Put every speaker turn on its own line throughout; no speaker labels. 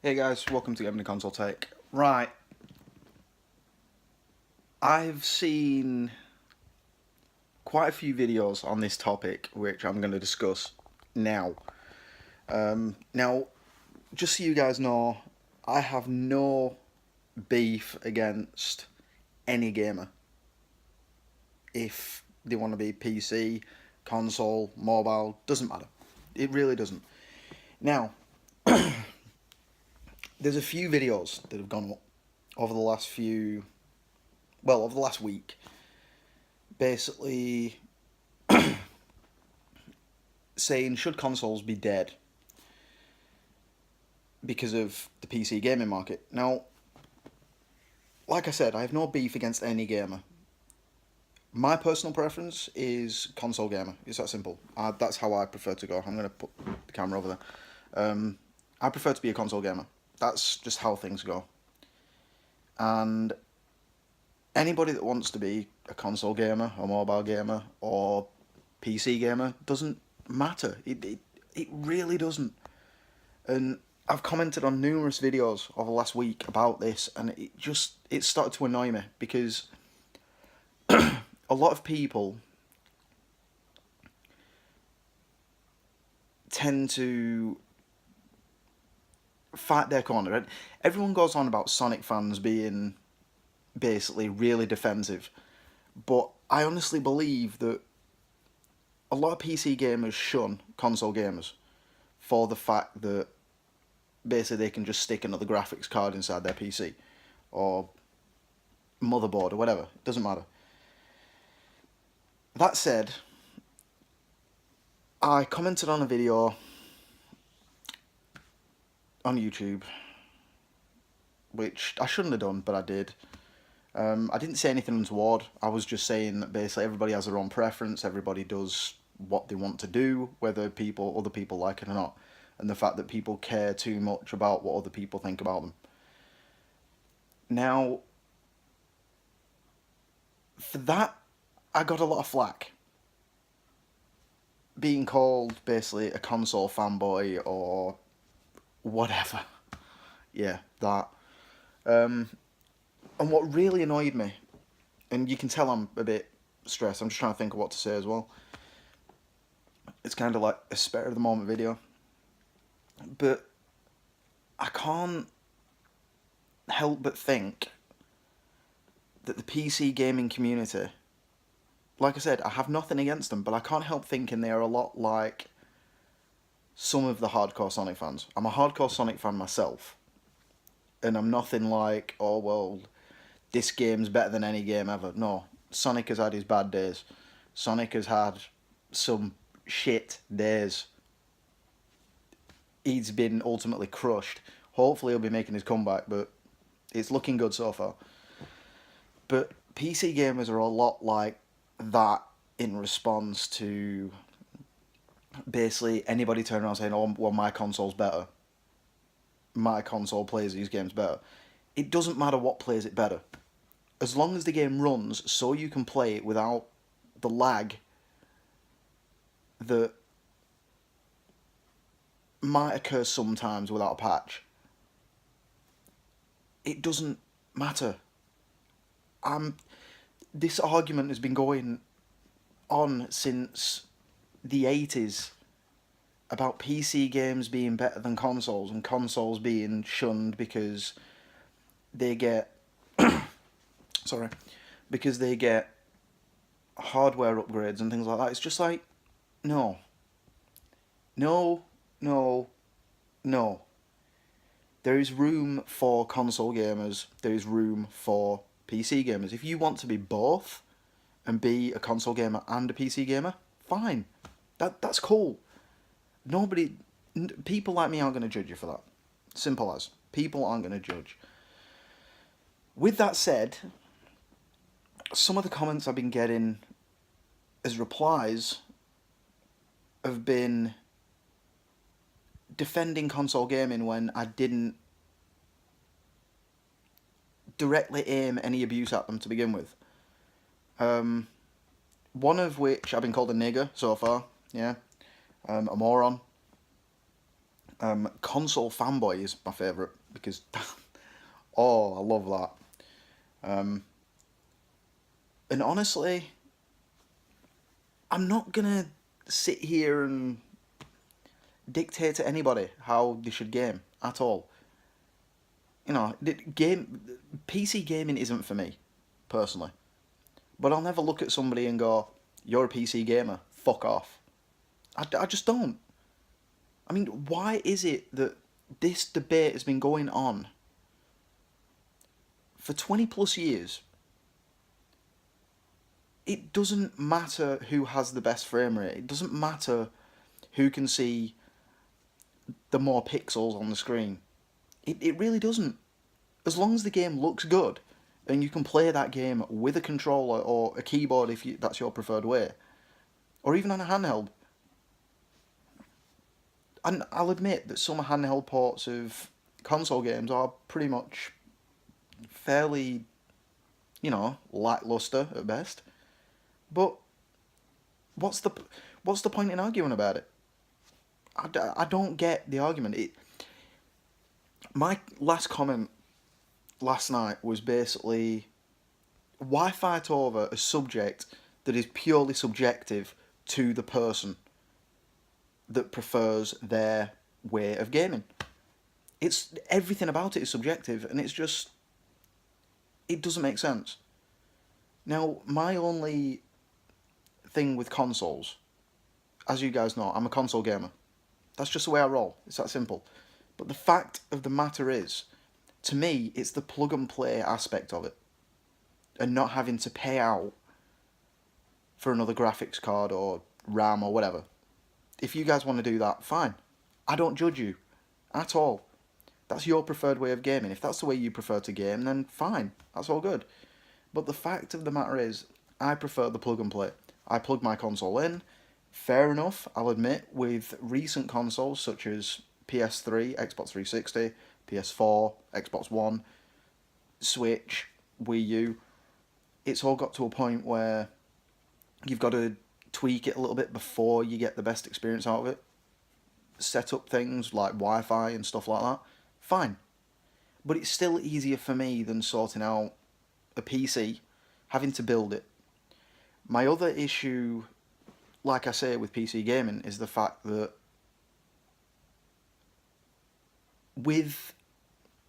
Hey guys, welcome to Gaming Console Tech. Right, I've seen quite a few videos on this topic, which I'm going to discuss now. Now, just so you guys know, I have no beef against any gamer. If they want to be PC, console, mobile, doesn't matter. It really doesn't. Now, there's a few videos that have gone up over the last over the last week. Basically, saying should consoles be dead because of the PC gaming market. Now, like I said, I have no beef against any gamer. My personal preference is console gamer. It's that simple. That's how I prefer to go. I'm going to put the camera over there. I prefer to be a console gamer. That's just how things go. And anybody that wants to be a console gamer, or mobile gamer, or PC gamer doesn't matter. It really doesn't. And I've commented on numerous videos over the last week about this, and it started to annoy me because a lot of people tend to fight their corner. And everyone goes on about Sonic fans being basically really defensive, but I honestly believe that a lot of PC gamers shun console gamers for the fact that basically they can just stick another graphics card inside their PC or motherboard or whatever. It doesn't matter. That said, I commented on a video on YouTube, which I shouldn't have done, but I did. I didn't say anything untoward. I was just saying that basically everybody has their own preference. Everybody does what they want to do, whether other people like it or not. And the fact that people care too much about what other people think about them. Now, for that, I got a lot of flack. Being called basically a console fanboy or whatever. Yeah, that. And what really annoyed me, and you can tell I'm a bit stressed, I'm just trying to think of what to say as well. It's kind of like a spare of the moment video. But I can't help but think that the PC gaming community, like I said, I have nothing against them, but I can't help thinking they are a lot like some of the hardcore Sonic fans. I'm a hardcore Sonic fan myself, and I'm nothing like, oh well, this game's better than any game ever. No, Sonic has had his bad days. Sonic has had some shit days. He's been ultimately crushed. Hopefully he'll be making his comeback, but it's looking good so far. But PC gamers are a lot like that in response to basically anybody turning around saying, oh, well, my console's better. My console plays these games better. It doesn't matter what plays it better. As long as the game runs so you can play it without the lag that might occur sometimes without a patch, it doesn't matter. This argument has been going on since the 80s about PC games being better than consoles and consoles being shunned because they get sorry, because they get hardware upgrades and things like that. It's just like, no. No, no, no. There is room for console gamers, there is room for PC gamers. If you want to be both and be a console gamer and a PC gamer, fine. That's cool. Nobody, people like me aren't going to judge you for that. Simple as. People aren't going to judge. With that said, some of the comments I've been getting as replies have been defending console gaming when I didn't directly aim any abuse at them to begin with. One of which I've been called a nigger so far, yeah, a moron. Console fanboy is my favourite because, oh, I love that. And honestly, I'm not gonna sit here and dictate to anybody how they should game at all. You know, PC gaming isn't for me, personally. But I'll never look at somebody and go, "You're a PC gamer. Fuck off." I just don't. I mean, why is it that this debate has been going on for 20 plus years? It doesn't matter who has the best frame rate. It doesn't matter who can see the more pixels on the screen. It really doesn't. As long as the game looks good and you can play that game with a controller or a keyboard if that's your preferred way, or even on a handheld. And I'll admit that some handheld ports of console games are pretty much fairly, lackluster at best. But what's the point in arguing about it? I don't get the argument. My last comment last night was basically, why fight over a subject that is purely subjective to the person that prefers their way of gaming? It's everything about it is subjective, and it doesn't make sense. Now, my only thing with consoles, as you guys know, I'm a console gamer. That's just the way I roll. It's that simple. But the fact of the matter is, to me, it's the plug and play aspect of it, and not having to pay out for another graphics card or RAM or whatever. If you guys want to do that, fine. I don't judge you at all. That's your preferred way of gaming. If that's the way you prefer to game, then fine. That's all good. But the fact of the matter is, I prefer the plug and play. I plug my console in. Fair enough, I'll admit, with recent consoles such as PS3, Xbox 360, PS4, Xbox One, Switch, Wii U, it's all got to a point where you've got to tweak it a little bit before you get the best experience out of it. Set up things like Wi-Fi and stuff like that. Fine. But it's still easier for me than sorting out a PC, having to build it. My other issue, like I say, with PC gaming is the fact that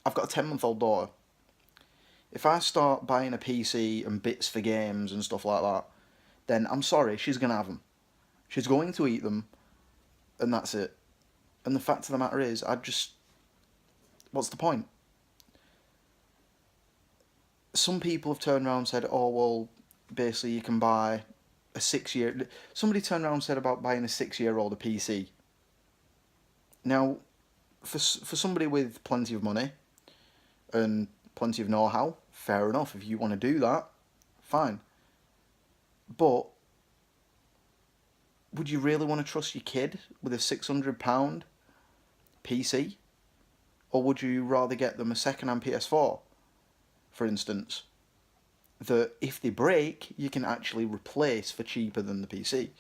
I've got a 10-month-old daughter. If I start buying a PC and bits for games and stuff like that, then I'm sorry, she's going to have them. She's going to eat them, and that's it. And the fact of the matter is, what's the point? Some people have turned around and said, oh, well, basically you can buy a 6-year... Somebody turned around and said about buying a 6-year-old a PC. Now, for somebody with plenty of money and plenty of know-how, fair enough. If you want to do that, fine. But would you really want to trust your kid with a £600 PC? Or would you rather get them a second-hand PS4, for instance, that if they break, you can actually replace for cheaper than the PC?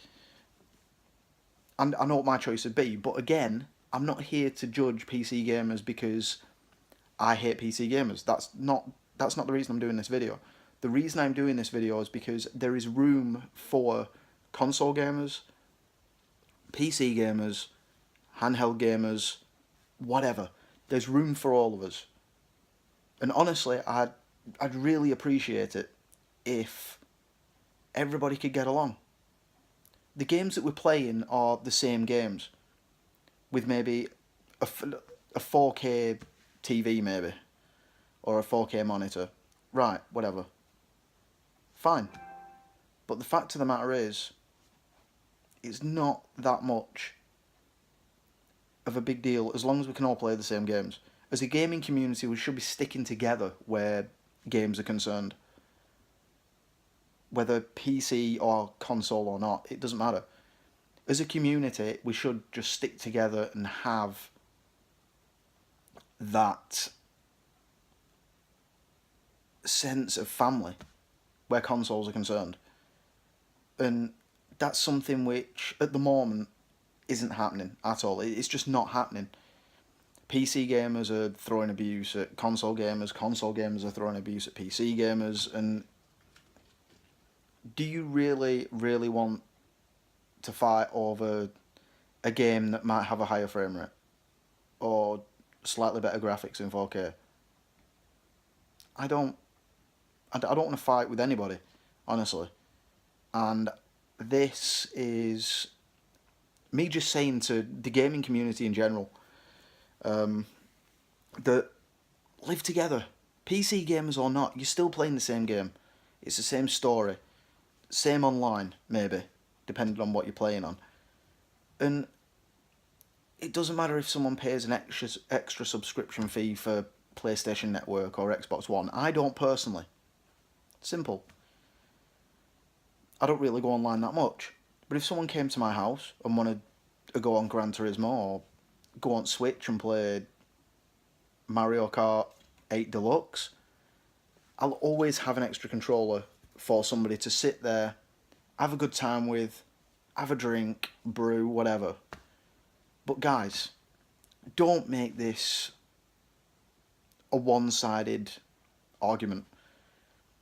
And I know what my choice would be, but again, I'm not here to judge PC gamers because I hate PC gamers. That's not the reason I'm doing this video. The reason I'm doing this video is because there is room for console gamers, PC gamers, handheld gamers, whatever. There's room for all of us. And honestly, I'd really appreciate it if everybody could get along. The games that we're playing are the same games, with maybe a 4K TV maybe, or a 4K monitor. Right, whatever. Fine. But the fact of the matter is, it's not that much of a big deal as long as we can all play the same games. As a gaming community, we should be sticking together where games are concerned. Whether PC or console or not, it doesn't matter. As a community, we should just stick together and have that sense of family where consoles are concerned. And that's something which, at the moment, isn't happening at all. It's just not happening. PC gamers are throwing abuse at console gamers are throwing abuse at PC gamers, and do you really, really want to fight over a game that might have a higher frame rate or slightly better graphics in 4K? I don't want to fight with anybody, honestly. And this is me just saying to the gaming community in general, that live together. PC gamers or not, you're still playing the same game. It's the same story. Same online, maybe, depending on what you're playing on. And it doesn't matter if someone pays an extra subscription fee for PlayStation Network or Xbox One. I don't personally. Simple. I don't really go online that much. But if someone came to my house and wanted to go on Gran Turismo or go on Switch and play Mario Kart 8 Deluxe, I'll always have an extra controller for somebody to sit there, have a good time with, have a drink, brew, whatever. But guys, don't make this a one-sided argument,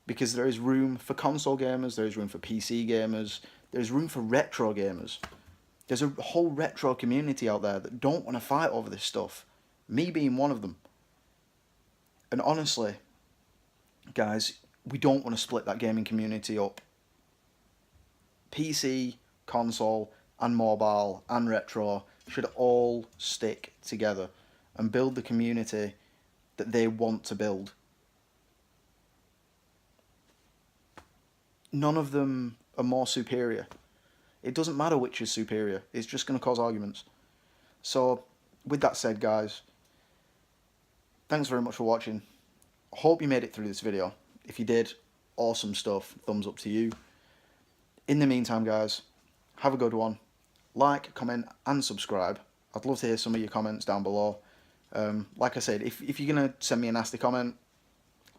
because there is room for console gamers, there is room for PC gamers, there is room for retro gamers. There's a whole retro community out there that don't want to fight over this stuff, me being one of them. And honestly, guys, we don't want to split that gaming community up. PC, console, and mobile, and retro should all stick together and build the community that they want to build. None of them are more superior. It doesn't matter which is superior. It's just going to cause arguments. So, with that said, guys, thanks very much for watching. Hope you made it through this video. If you did, awesome stuff. Thumbs up to you. In the meantime, guys, have a good one. Like, comment, and subscribe. I'd love to hear some of your comments down below. Like I said, if you're going to send me a nasty comment,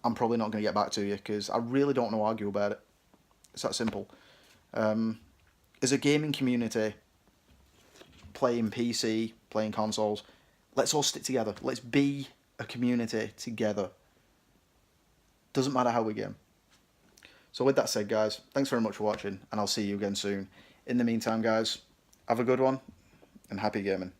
I'm probably not going to get back to you, because I really don't want to argue about it. It's that simple. As a gaming community, playing PC, playing consoles, let's all stick together. Let's be a community together. Doesn't matter how we game. So with that said, guys, thanks very much for watching, and I'll see you again soon. In the meantime, guys, have a good one, and happy gaming.